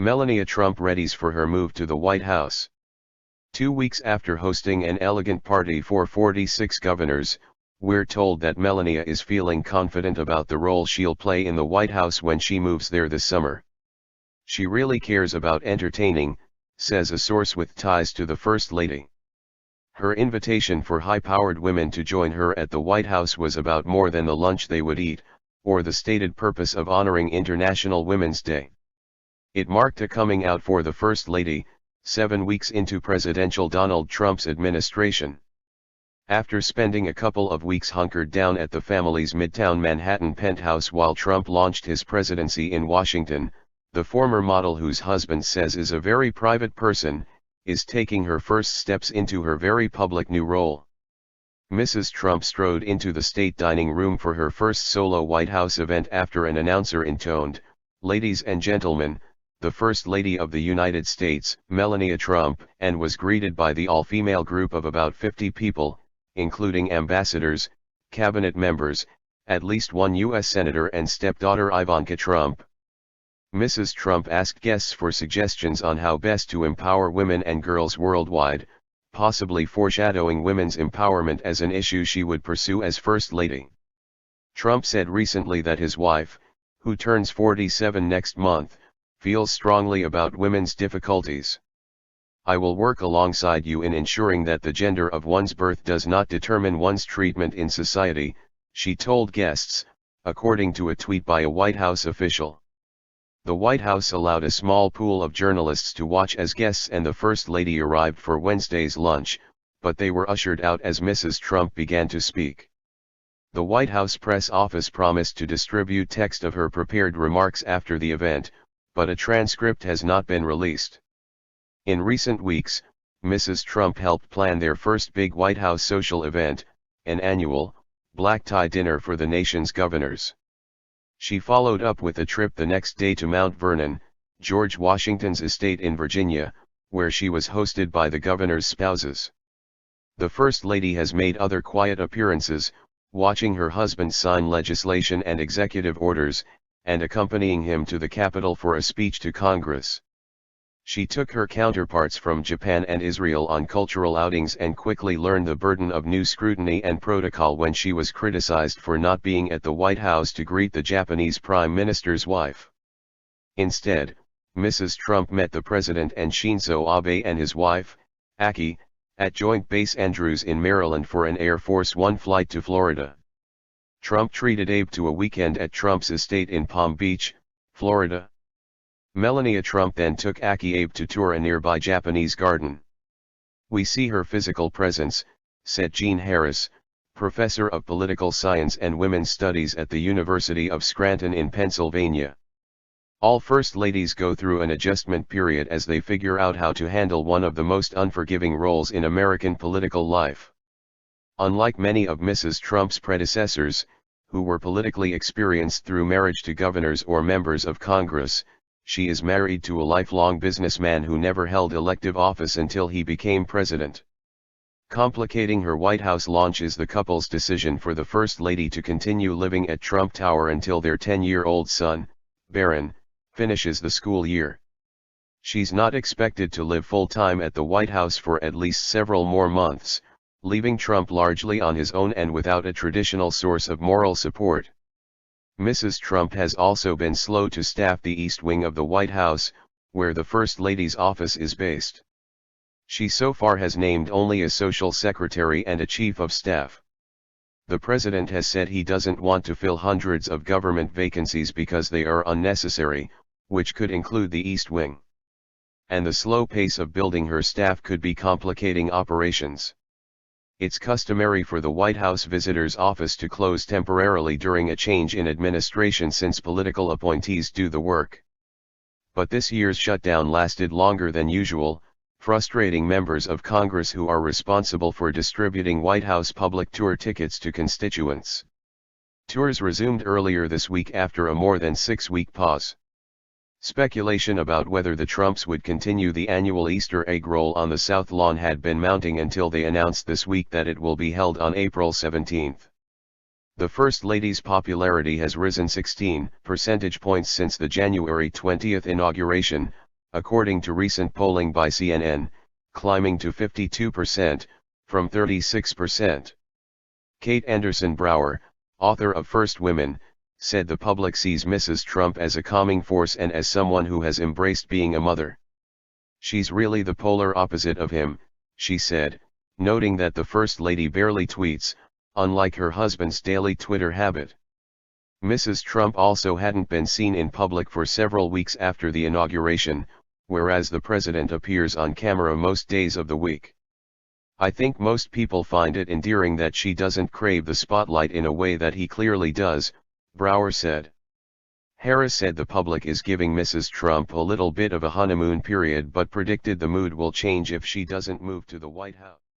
Melania Trump readies for her move to the White House. 2 weeks after hosting an elegant party for 46 governors, we're told that Melania is feeling confident about the role she'll play in the White House when she moves there this summer. She really cares about entertaining, says a source with ties to the First Lady. Her invitation for high-powered women to join her at the White House was about more than the lunch they would eat, or the stated purpose of honoring International Women's Day. It marked a coming out for the First Lady, 7 weeks into presidential Donald Trump's administration. After spending a couple of weeks hunkered down at the family's Midtown Manhattan penthouse while Trump launched his presidency in Washington, the former model, whose husband says is a very private person, is taking her first steps into her very public new role. Mrs. Trump strode into the state dining room for her first solo White House event after an announcer intoned, "Ladies and gentlemen, the First Lady of the United States, Melania Trump," and was greeted by the all-female group of about 50 people, including ambassadors, cabinet members, at least one U.S. senator and stepdaughter Ivanka Trump. Mrs. Trump asked guests for suggestions on how best to empower women and girls worldwide, possibly foreshadowing women's empowerment as an issue she would pursue as First Lady. Trump said recently that his wife, who turns 47 next month, feels strongly about women's difficulties. "I will work alongside you in ensuring that the gender of one's birth does not determine one's treatment in society," she told guests, according to a tweet by a White House official. The White House allowed a small pool of journalists to watch as guests and the First Lady arrived for Wednesday's lunch, but they were ushered out as Mrs. Trump began to speak. The White House press office promised to distribute text of her prepared remarks after the event, but a transcript has not been released. In recent weeks, Mrs. Trump helped plan their first big White House social event, an annual, black-tie dinner for the nation's governors. She followed up with a trip the next day to Mount Vernon, George Washington's estate in Virginia, where she was hosted by the governor's spouses. The First Lady has made other quiet appearances, watching her husband sign legislation and executive orders, and accompanying him to the Capitol for a speech to Congress. She took her counterparts from Japan and Israel on cultural outings and quickly learned the burden of new scrutiny and protocol when she was criticized for not being at the White House to greet the Japanese Prime Minister's wife. Instead, Mrs. Trump met the president and Shinzo Abe and his wife, Aki, at Joint Base Andrews in Maryland for an Air Force One flight to Florida. Trump treated Abe to a weekend at Trump's estate in Palm Beach, Florida. Melania Trump then took Aki Abe to tour a nearby Japanese garden. "We see her physical presence," said Jean Harris, professor of political science and women's studies at the University of Scranton in Pennsylvania. "All First Ladies go through an adjustment period as they figure out how to handle one of the most unforgiving roles in American political life. Unlike many of Mrs. Trump's predecessors, who were politically experienced through marriage to governors or members of Congress, she is married to a lifelong businessman who never held elective office until he became president." Complicating her White House launch is the couple's decision for the First Lady to continue living at Trump Tower until their 10-year-old son, Barron, finishes the school year. She's not expected to live full-time at the White House for at least several more months, leaving Trump largely on his own and without a traditional source of moral support. Mrs. Trump has also been slow to staff the East Wing of the White House, where the First Lady's office is based. She so far has named only a social secretary and a chief of staff. The president has said he doesn't want to fill hundreds of government vacancies because they are unnecessary, which could include the East Wing. And the slow pace of building her staff could be complicating operations. It's customary for the White House Visitor's Office to close temporarily during a change in administration since political appointees do the work. But this year's shutdown lasted longer than usual, frustrating members of Congress who are responsible for distributing White House public tour tickets to constituents. Tours resumed earlier this week after a more than 6-week pause. Speculation about whether the Trumps would continue the annual Easter egg roll on the South Lawn had been mounting until they announced this week that it will be held on April 17. The First Lady's popularity has risen 16 percentage points since the January 20 inauguration, according to recent polling by CNN, climbing to 52%, from 36%. Kate Anderson Brower, author of First Women, said the public sees Mrs. Trump as a calming force and as someone who has embraced being a mother. She's really the polar opposite of him, she said, noting that the First Lady barely tweets, unlike her husband's daily Twitter habit. Mrs. Trump also hadn't been seen in public for several weeks after the inauguration, whereas the president appears on camera most days of the week. I think most people find it endearing that she doesn't crave the spotlight in a way that he clearly does, Brower said. Harris said the public is giving Mrs. Trump a little bit of a honeymoon period but predicted the mood will change if she doesn't move to the White House.